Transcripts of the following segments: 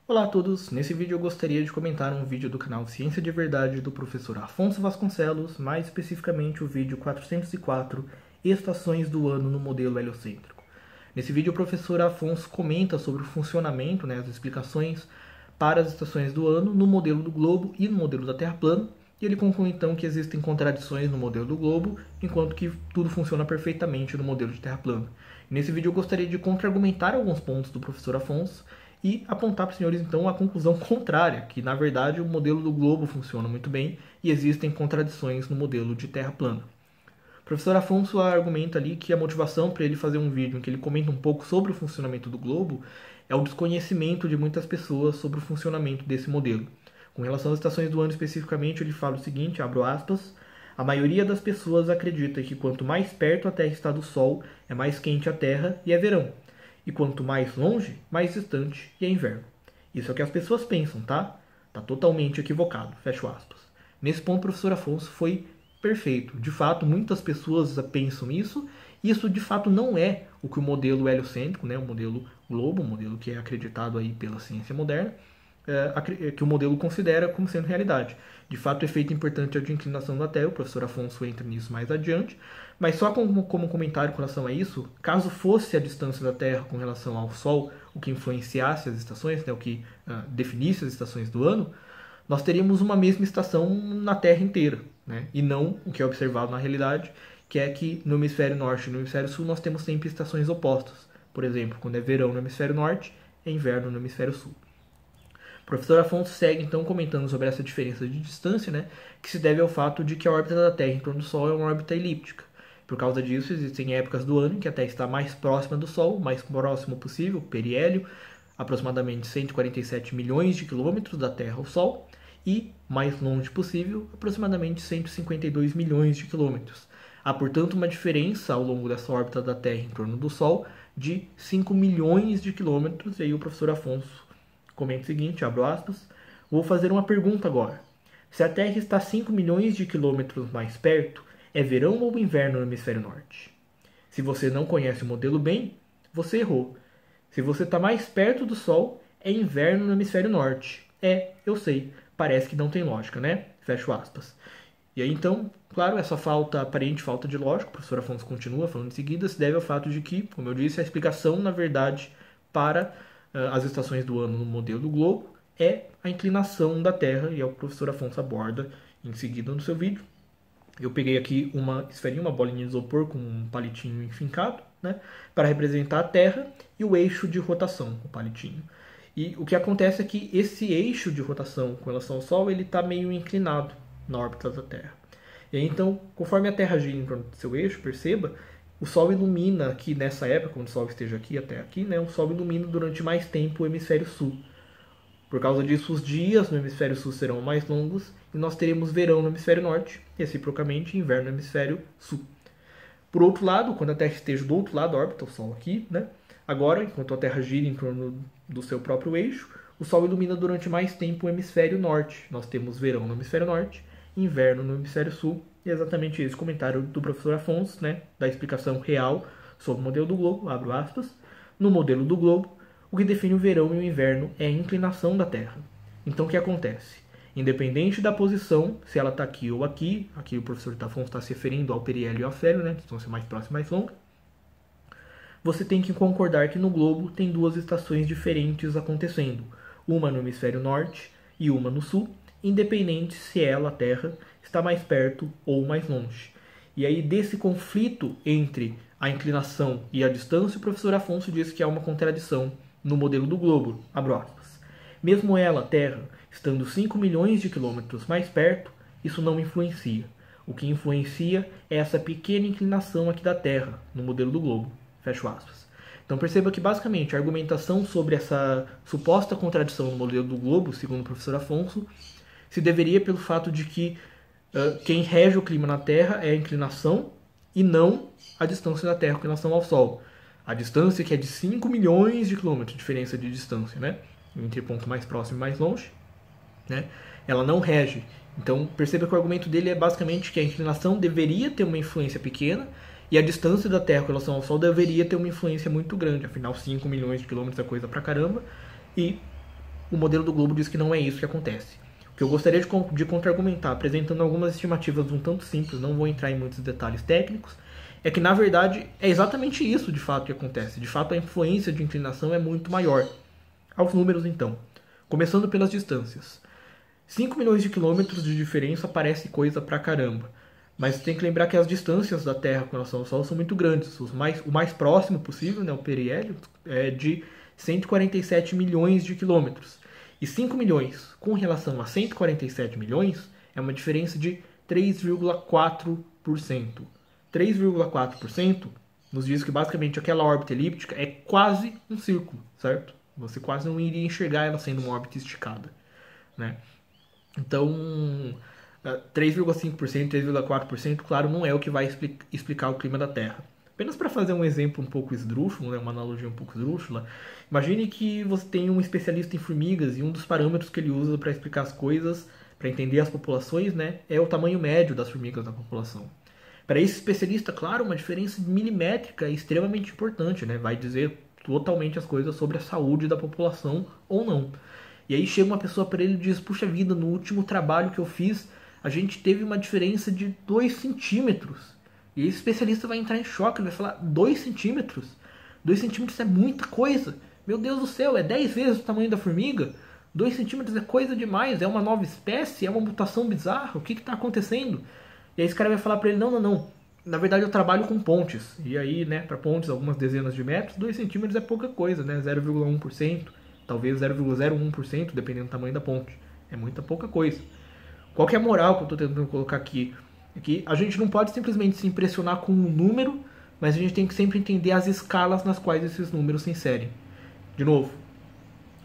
Olá a todos, nesse vídeo eu gostaria de comentar um vídeo do canal Ciência de Verdade do professor Afonso Vasconcelos, mais especificamente o vídeo 404, Estações do Ano no Modelo Heliocêntrico. Nesse vídeo o professor Afonso comenta sobre o funcionamento, as explicações para as estações do ano no modelo do globo e no modelo da Terra plana, e ele conclui então que existem contradições no modelo do globo, enquanto que tudo funciona perfeitamente no modelo de Terra plana. Nesse vídeo eu gostaria de contra-argumentar alguns pontos do professor Afonso, e apontar para os senhores, então, a conclusão contrária, que, na verdade, o modelo do globo funciona muito bem e existem contradições no modelo de Terra plana. O professor Afonso argumenta ali que a motivação para ele fazer um vídeo em que ele comenta um pouco sobre o funcionamento do globo é o desconhecimento de muitas pessoas sobre o funcionamento desse modelo. Com relação às estações do ano especificamente, ele fala o seguinte, abro aspas, a maioria das pessoas acredita que quanto mais perto a Terra está do Sol, é mais quente a Terra e é verão. E quanto mais longe, mais distante e é inverno. Isso é o que as pessoas pensam, tá? Tá totalmente equivocado, fecho aspas. Nesse ponto, o professor Afonso foi perfeito. De fato, muitas pessoas pensam isso, e isso de fato não é o que o modelo heliocêntrico, o modelo globo, o modelo que é acreditado aí pela ciência moderna, que o modelo considera como sendo realidade. De fato, o efeito importante é o de inclinação da Terra, o professor Afonso entra nisso mais adiante, mas só como comentário com relação a isso, caso fosse a distância da Terra com relação ao Sol o que influenciasse as estações, o que definisse as estações do ano, nós teríamos uma mesma estação na Terra inteira, e não o que é observado na realidade, que é que no hemisfério norte e no hemisfério sul nós temos sempre estações opostas. Por exemplo, quando é verão no hemisfério norte, é inverno no hemisfério sul. O professor Afonso segue então comentando sobre essa diferença de distância, que se deve ao fato de que a órbita da Terra em torno do Sol é uma órbita elíptica. Por causa disso, existem épocas do ano em que a Terra está mais próxima do Sol, o mais próximo possível, periélio, aproximadamente 147 milhões de quilômetros da Terra ao Sol, e mais longe possível, aproximadamente 152 milhões de quilômetros. Há, portanto, uma diferença ao longo dessa órbita da Terra em torno do Sol de 5 milhões de quilômetros, e aí o professor Afonso comenta o seguinte, abro aspas, vou fazer uma pergunta agora. Se a Terra está 5 milhões de quilômetros mais perto, é verão ou inverno no hemisfério norte? Se você não conhece o modelo bem, você errou. Se você está mais perto do Sol, é inverno no hemisfério norte. Eu sei, parece que não tem lógica, Fecho aspas. E aí então, claro, essa aparente falta de lógica, o professor Afonso continua falando em seguida, se deve ao fato de que, como eu disse, a explicação, na verdade, para as estações do ano no modelo do globo é a inclinação da Terra, e é o que o professor Afonso aborda em seguida no seu vídeo. Eu peguei aqui uma esferinha, uma bolinha de isopor com um palitinho enfincado, para representar a Terra e o eixo de rotação, o palitinho. E o que acontece é que esse eixo de rotação com relação ao Sol, ele está meio inclinado na órbita da Terra. E aí, então, conforme a Terra gira em torno do seu eixo, perceba, o Sol ilumina aqui nessa época, quando o Sol esteja aqui até aqui, o Sol ilumina durante mais tempo o hemisfério sul. Por causa disso, os dias no hemisfério sul serão mais longos e nós teremos verão no hemisfério norte, reciprocamente inverno no hemisfério sul. Por outro lado, quando a Terra esteja do outro lado da órbita, o Sol aqui, agora, enquanto a Terra gira em torno do seu próprio eixo, o Sol ilumina durante mais tempo o hemisfério norte. Nós temos verão no hemisfério norte, inverno no hemisfério sul, e é exatamente esse comentário do professor Afonso, da explicação real sobre o modelo do globo, abro aspas. No modelo do globo, o que define o verão e o inverno é a inclinação da Terra. Então o que acontece? Independente da posição, se ela está aqui ou aqui o professor Afonso está se referindo ao periélio e ao afélio, distância mais próxima e mais longa, você tem que concordar que no globo tem duas estações diferentes acontecendo, uma no hemisfério norte e uma no sul, independente se ela, a Terra, está mais perto ou mais longe. E aí, desse conflito entre a inclinação e a distância, o professor Afonso diz que há uma contradição no modelo do globo, abro aspas. Mesmo ela, a Terra, estando 5 milhões de quilômetros mais perto, isso não influencia. O que influencia é essa pequena inclinação aqui da Terra, no modelo do globo, fecho aspas. Então perceba que basicamente a argumentação sobre essa suposta contradição no modelo do globo, segundo o professor Afonso, se deveria pelo fato de que quem rege o clima na Terra é a inclinação e não a distância da Terra com relação ao Sol. A distância que é de 5 milhões de quilômetros, diferença de distância, entre ponto mais próximo e mais longe, ela não rege. Então perceba que o argumento dele é basicamente que a inclinação deveria ter uma influência pequena e a distância da Terra com relação ao Sol deveria ter uma influência muito grande. Afinal, 5 milhões de quilômetros é coisa pra caramba. E o modelo do globo diz que não é isso que acontece. O que eu gostaria de contra-argumentar, apresentando algumas estimativas um tanto simples, não vou entrar em muitos detalhes técnicos, é que na verdade é exatamente isso de fato que acontece. De fato a influência de inclinação é muito maior. Aos números então, começando pelas distâncias. 5 milhões de quilômetros de diferença parece coisa pra caramba. Mas tem que lembrar que as distâncias da Terra com relação ao Sol são muito grandes. O mais próximo possível, né, o periélio, é de 147 milhões de quilômetros. E 5 milhões com relação a 147 milhões é uma diferença de 3,4%. 3,4% nos diz que basicamente aquela órbita elíptica é quase um círculo, certo? Você quase não iria enxergar ela sendo uma órbita esticada, né? Então, 3,5%, 3,4%, claro, não é o que vai explicar o clima da Terra. Apenas para fazer um exemplo um pouco esdrúxulo, né, uma analogia um pouco esdrúxula, imagine que você tem um especialista em formigas e um dos parâmetros que ele usa para explicar as coisas, para entender as populações, né, é o tamanho médio das formigas da população. Para esse especialista, claro, uma diferença milimétrica é extremamente importante, né, vai dizer totalmente as coisas sobre a saúde da população ou não. E aí chega uma pessoa para ele e diz, puxa vida, no último trabalho que eu fiz, a gente teve uma diferença de 2 centímetros. E esse especialista vai entrar em choque, ele vai falar, 2 centímetros? 2 centímetros é muita coisa. Meu Deus do céu, é 10 vezes o tamanho da formiga? 2 centímetros é coisa demais, é uma nova espécie, é uma mutação bizarra, o que está acontecendo? E aí esse cara vai falar para ele, não. Na verdade eu trabalho com pontes. E aí, né, para pontes, algumas dezenas de metros, 2 centímetros é pouca coisa, né, 0,1%. Talvez 0,01%, dependendo do tamanho da ponte. É muita pouca coisa. Qual que é a moral que eu estou tentando colocar aqui? É que a gente não pode simplesmente se impressionar com um número, mas a gente tem que sempre entender as escalas nas quais esses números se inserem. De novo,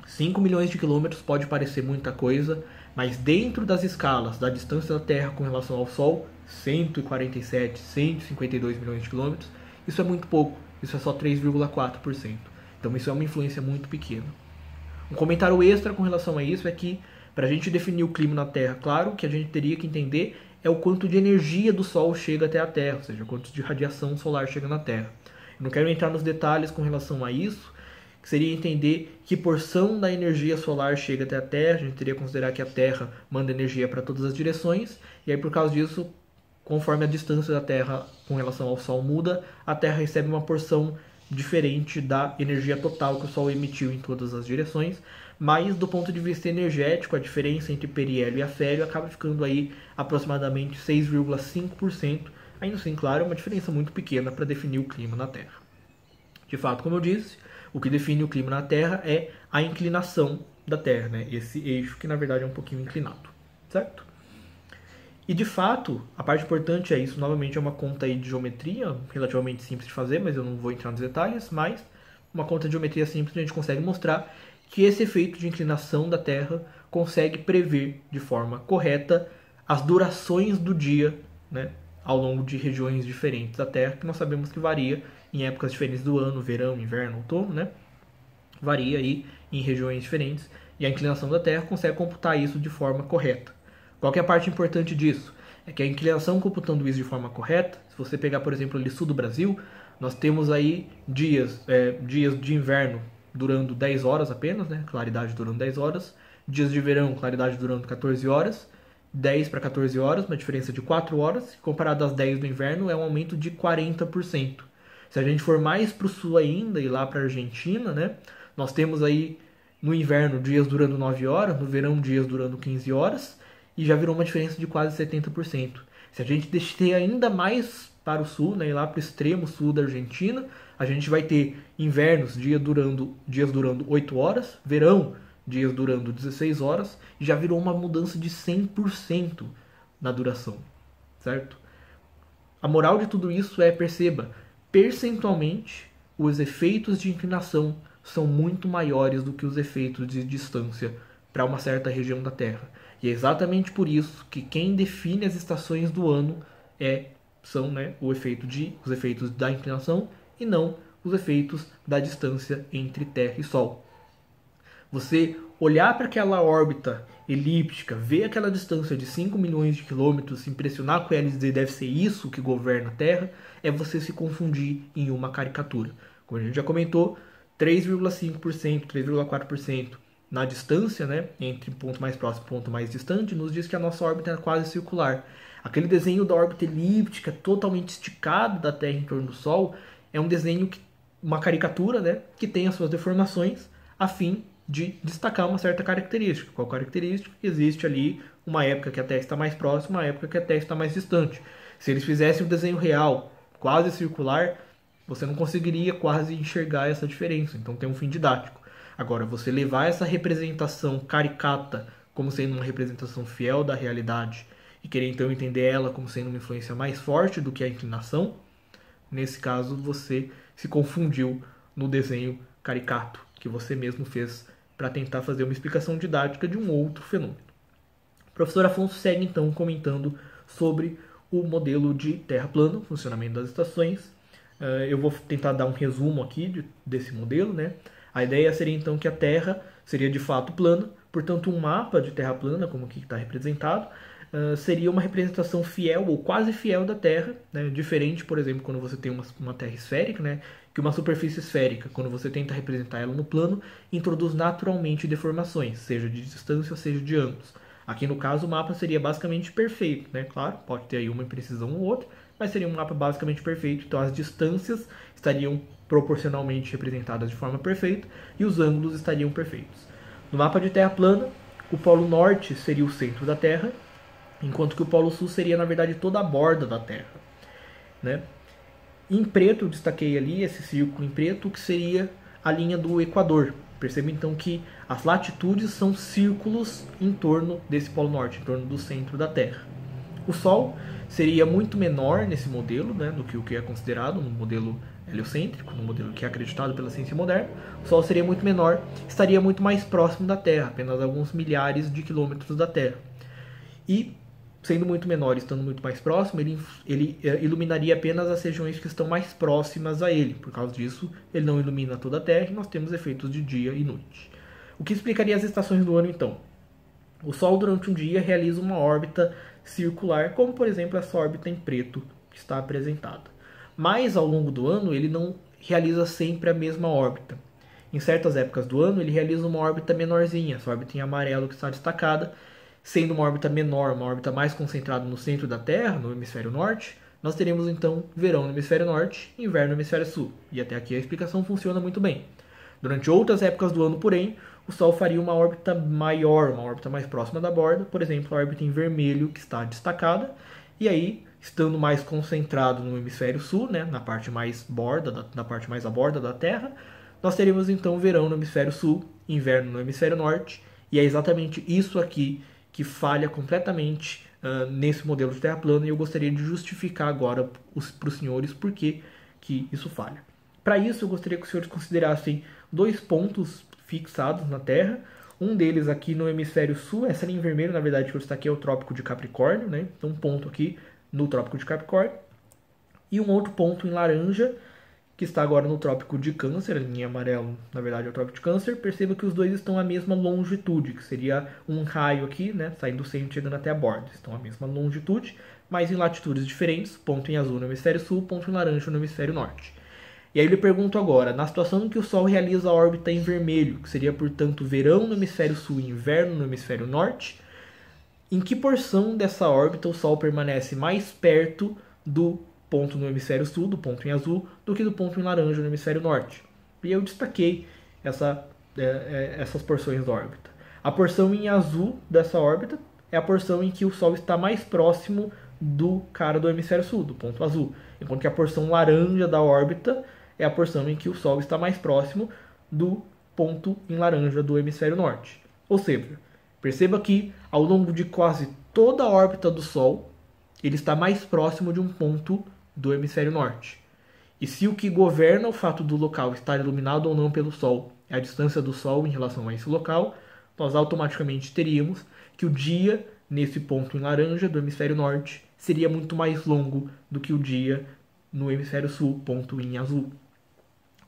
5 milhões de quilômetros pode parecer muita coisa, mas dentro das escalas da distância da Terra com relação ao Sol, 147, 152 milhões de quilômetros, isso é muito pouco. Isso é só 3,4%. Então isso é uma influência muito pequena. Um comentário extra com relação a isso é que, para a gente definir o clima na Terra, claro, o que a gente teria que entender é o quanto de energia do Sol chega até a Terra, ou seja, quanto de radiação solar chega na Terra. Eu não quero entrar nos detalhes com relação a isso, que seria entender que porção da energia solar chega até a Terra, a gente teria que considerar que a Terra manda energia para todas as direções, e aí por causa disso, conforme a distância da Terra com relação ao Sol muda, a Terra recebe uma porção diferente da energia total que o Sol emitiu em todas as direções, mas do ponto de vista energético, a diferença entre periélio e afélio acaba ficando aí aproximadamente 6,5%. Ainda assim, claro, é uma diferença muito pequena para definir o clima na Terra. De fato, como eu disse, o que define o clima na Terra é a inclinação da Terra, né? Esse eixo que na verdade é um pouquinho inclinado, certo? E de fato, a parte importante é isso, novamente é uma conta aí de geometria, relativamente simples de fazer, mas eu não vou entrar nos detalhes, mas uma conta de geometria simples a gente consegue mostrar que esse efeito de inclinação da Terra consegue prever de forma correta as durações do dia, né, ao longo de regiões diferentes da Terra, que nós sabemos que varia em épocas diferentes do ano, verão, inverno, outono, né? Varia aí em regiões diferentes, e a inclinação da Terra consegue computar isso de forma correta. Qual que é a parte importante disso? É que a inclinação computando isso de forma correta, se você pegar, por exemplo, ali sul do Brasil, nós temos aí dias de inverno durando 10 horas apenas, né? Claridade durando 10 horas. Dias de verão, claridade durando 14 horas. 10 para 14 horas, uma diferença de 4 horas. Comparado às 10 do inverno, é um aumento de 40%. Se a gente for mais para o sul ainda e lá para a Argentina, né? Nós temos aí no inverno dias durando 9 horas, no verão dias durando 15 horas. E já virou uma diferença de quase 70%. Se a gente descer ainda mais para o sul, né, lá para o extremo sul da Argentina, a gente vai ter invernos, dias durando 8 horas, verão, dias durando 16 horas, e já virou uma mudança de 100% na duração, certo? A moral de tudo isso é, perceba, percentualmente, os efeitos de inclinação são muito maiores do que os efeitos de distância para uma certa região da Terra. E é exatamente por isso que quem define as estações do ano são, né, os efeitos da inclinação e não os efeitos da distância entre Terra e Sol. Você olhar para aquela órbita elíptica, ver aquela distância de 5 milhões de quilômetros, se impressionar com ela e dizer deve ser isso que governa a Terra, é você se confundir em uma caricatura. Como a gente já comentou, 3,5%, 3,4% na distância, né, entre ponto mais próximo e ponto mais distante, nos diz que a nossa órbita é quase circular. Aquele desenho da órbita elíptica totalmente esticado da Terra em torno do Sol é um desenho, uma caricatura, né, que tem as suas deformações a fim de destacar uma certa característica. Qual característica? Existe ali uma época que a Terra está mais próxima, uma época que a Terra está mais distante. Se eles fizessem um desenho real, quase circular, você não conseguiria quase enxergar essa diferença. Então tem um fim didático. Agora, você levar essa representação caricata como sendo uma representação fiel da realidade e querer então entender ela como sendo uma influência mais forte do que a inclinação, nesse caso você se confundiu no desenho caricato que você mesmo fez para tentar fazer uma explicação didática de um outro fenômeno. O professor Afonso segue então comentando sobre o modelo de Terra plana, funcionamento das estações. Eu vou tentar dar um resumo aqui desse modelo, né? A ideia seria então que a Terra seria de fato plana, portanto um mapa de Terra plana, como aqui está representado, seria uma representação fiel ou quase fiel da Terra, né? Diferente, por exemplo, quando você tem uma Terra esférica, né? Que uma superfície esférica, quando você tenta representar ela no plano, introduz naturalmente deformações, seja de distância, seja de ângulos. Aqui no caso o mapa seria basicamente perfeito, né? Claro, pode ter aí uma imprecisão ou outra, mas seria um mapa basicamente perfeito, então as distâncias estariam proporcionalmente representadas de forma perfeita e os ângulos estariam perfeitos. No mapa de Terra plana, o polo norte seria o centro da Terra, enquanto que o polo sul seria, na verdade, toda a borda da Terra, né? Em preto, eu destaquei ali esse círculo em preto, que seria a linha do Equador. Perceba então que as latitudes são círculos em torno desse polo norte, em torno do centro da Terra. O Sol seria muito menor nesse modelo, né, do que o que é considerado no modelo heliocêntrico, no modelo que é acreditado pela ciência moderna. O Sol seria muito menor, estaria muito mais próximo da Terra, apenas alguns milhares de quilômetros da Terra. E, sendo muito menor e estando muito mais próximo, ele iluminaria apenas as regiões que estão mais próximas a ele. Por causa disso, ele não ilumina toda a Terra e nós temos efeitos de dia e noite. O que explicaria as estações do ano, então? O Sol, durante um dia, realiza uma órbita circular, como, por exemplo, essa órbita em preto que está apresentada. Mas, ao longo do ano, ele não realiza sempre a mesma órbita. Em certas épocas do ano, ele realiza uma órbita menorzinha, essa órbita em amarelo que está destacada. Sendo uma órbita menor, uma órbita mais concentrada no centro da Terra, no hemisfério norte, nós teremos então verão no hemisfério norte e inverno no hemisfério sul. E até aqui a explicação funciona muito bem. Durante outras épocas do ano, porém, o Sol faria uma órbita maior, uma órbita mais próxima da borda, por exemplo, a órbita em vermelho que está destacada, e aí, estando mais concentrado no hemisfério sul, né, na parte mais à borda da Terra, nós teremos então verão no hemisfério sul, inverno no hemisfério norte, e é exatamente isso aqui que falha completamente nesse modelo de Terra plana, e eu gostaria de justificar agora para os senhores por que isso falha. Para isso, eu gostaria que os senhores considerassem dois pontos fixados na Terra. Um deles aqui no hemisfério sul, essa linha em vermelho, na verdade, que eu destaquei é o Trópico de Capricórnio, né? Então, um ponto aqui no Trópico de Capricórnio. E um outro ponto em laranja, que está agora no Trópico de Câncer, a linha amarela, na verdade, é o Trópico de Câncer. Perceba que os dois estão à mesma longitude, que seria um raio aqui, né, saindo do centro e chegando até a borda. Estão à mesma longitude, mas em latitudes diferentes, ponto em azul no hemisfério sul, ponto em laranja no hemisfério norte. E aí eu lhe pergunto agora, na situação em que o Sol realiza a órbita em vermelho, que seria, portanto, verão no hemisfério sul e inverno no hemisfério norte, em que porção dessa órbita o Sol permanece mais perto do ponto no hemisfério sul, do ponto em azul, do que do ponto em laranja no hemisfério norte? E eu destaquei essas porções da órbita. A porção em azul dessa órbita é a porção em que o Sol está mais próximo do cara do hemisfério sul, do ponto azul, enquanto que a porção laranja da órbita é a porção em que o Sol está mais próximo do ponto em laranja do hemisfério norte. Ou seja, perceba que ao longo de quase toda a órbita do Sol, ele está mais próximo de um ponto do hemisfério norte. E se o que governa o fato do local estar iluminado ou não pelo Sol é a distância do Sol em relação a esse local, nós automaticamente teríamos que o dia nesse ponto em laranja do hemisfério norte seria muito mais longo do que o dia no hemisfério sul, ponto em azul.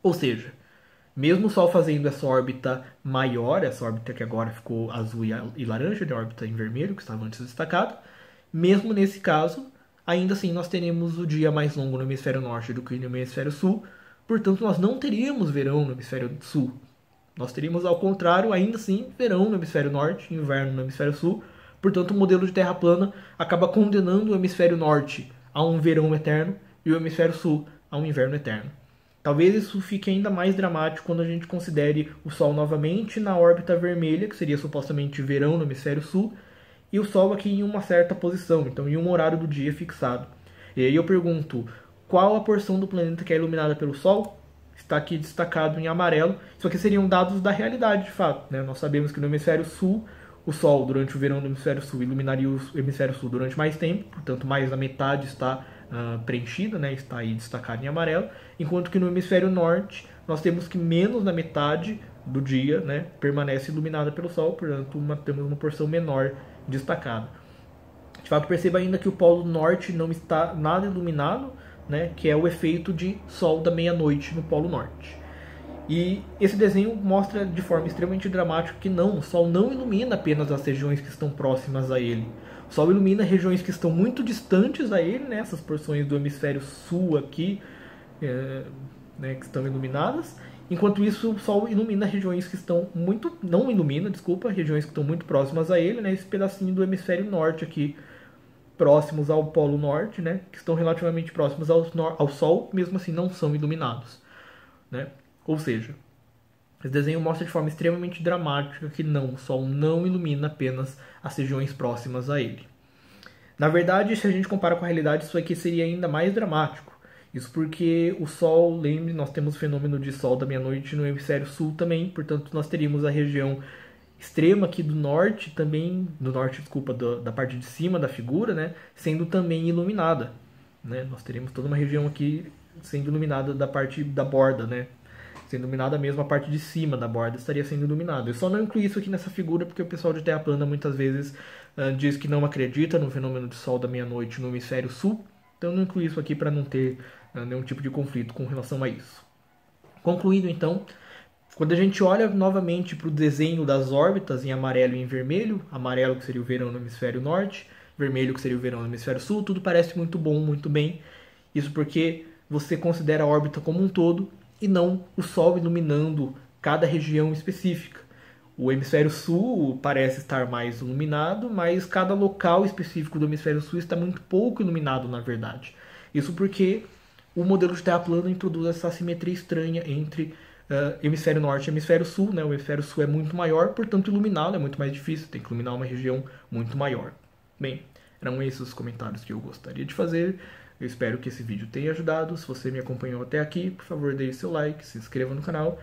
Ou seja, mesmo o Sol fazendo essa órbita maior, essa órbita que agora ficou azul e laranja, de órbita em vermelho, que estava antes destacado, mesmo nesse caso, ainda assim nós teremos o dia mais longo no hemisfério norte do que no hemisfério sul, portanto nós não teríamos verão no hemisfério sul. Nós teríamos, ao contrário, ainda assim, verão no hemisfério norte, inverno no hemisfério sul. Portanto, o modelo de Terra plana acaba condenando o hemisfério norte a um verão eterno e o hemisfério sul a um inverno eterno. Talvez isso fique ainda mais dramático quando a gente considere o Sol novamente na órbita vermelha, que seria supostamente verão no hemisfério sul, e o Sol aqui em uma certa posição, então em um horário do dia fixado. E aí eu pergunto, qual a porção do planeta que é iluminada pelo Sol? Está aqui destacado em amarelo. Isso aqui seriam dados da realidade, de fato, né? Nós sabemos que no hemisfério sul, o Sol, durante o verão do hemisfério sul, iluminaria o hemisfério sul durante mais tempo, portanto, mais da metade está preenchida, né? Está aí destacado em amarelo, enquanto que no hemisfério norte, nós temos que menos da metade do dia, né, permanece iluminada pelo Sol, portanto, temos uma porção menor destacada. De fato, perceba ainda que o polo norte não está nada iluminado, né, que é o efeito de sol da meia-noite no polo norte. E esse desenho mostra de forma extremamente dramática que não, o Sol não ilumina apenas as regiões que estão próximas a ele. O Sol ilumina regiões que estão muito distantes a ele, né, essas porções do hemisfério sul aqui, né, que estão iluminadas. Enquanto isso, o Sol ilumina regiões que estão muito... não ilumina, desculpa, regiões que estão muito próximas a ele, né, esse pedacinho do hemisfério norte aqui, próximos ao polo norte, né, que estão relativamente próximos ao Sol, mesmo assim não são iluminados, né? Ou seja, esse desenho mostra de forma extremamente dramática que não, o Sol não ilumina apenas as regiões próximas a ele. Na verdade, se a gente compara com a realidade, isso aqui seria ainda mais dramático. Isso porque o Sol, lembre, nós temos o fenômeno de Sol da meia-noite no hemisfério sul também, portanto nós teríamos a região extrema aqui do norte também, da parte de cima da figura, né, sendo também iluminada, né? Nós teríamos toda uma região aqui sendo iluminada da parte da borda, né? Sendo iluminada mesmo a parte de cima da borda estaria sendo iluminada. Eu só não incluí isso aqui nessa figura porque o pessoal de Terra plana muitas vezes diz que não acredita no fenômeno de Sol da meia-noite no hemisfério sul, então eu não incluí isso aqui para não ter nenhum tipo de conflito com relação a isso. Concluindo então, quando a gente olha novamente para o desenho das órbitas em amarelo e em vermelho, amarelo que seria o verão no hemisfério norte, vermelho que seria o verão no hemisfério sul, tudo parece muito bom, muito bem. Isso porque você considera a órbita como um todo e não o Sol iluminando cada região específica. O hemisfério sul parece estar mais iluminado, mas cada local específico do hemisfério sul está muito pouco iluminado, na verdade. Isso porque o modelo de Terra plana introduz essa assimetria estranha entre hemisfério norte e hemisfério sul, né? O hemisfério sul é muito maior, portanto iluminá-lo é muito mais difícil, tem que iluminar uma região muito maior. Bem, eram esses os comentários que eu gostaria de fazer. Eu espero que esse vídeo tenha ajudado. Se você me acompanhou até aqui, por favor, deixe seu like, se inscreva no canal.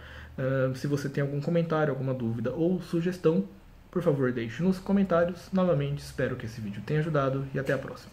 Se você tem algum comentário, alguma dúvida ou sugestão, por favor, deixe nos comentários. Novamente, espero que esse vídeo tenha ajudado e até a próxima.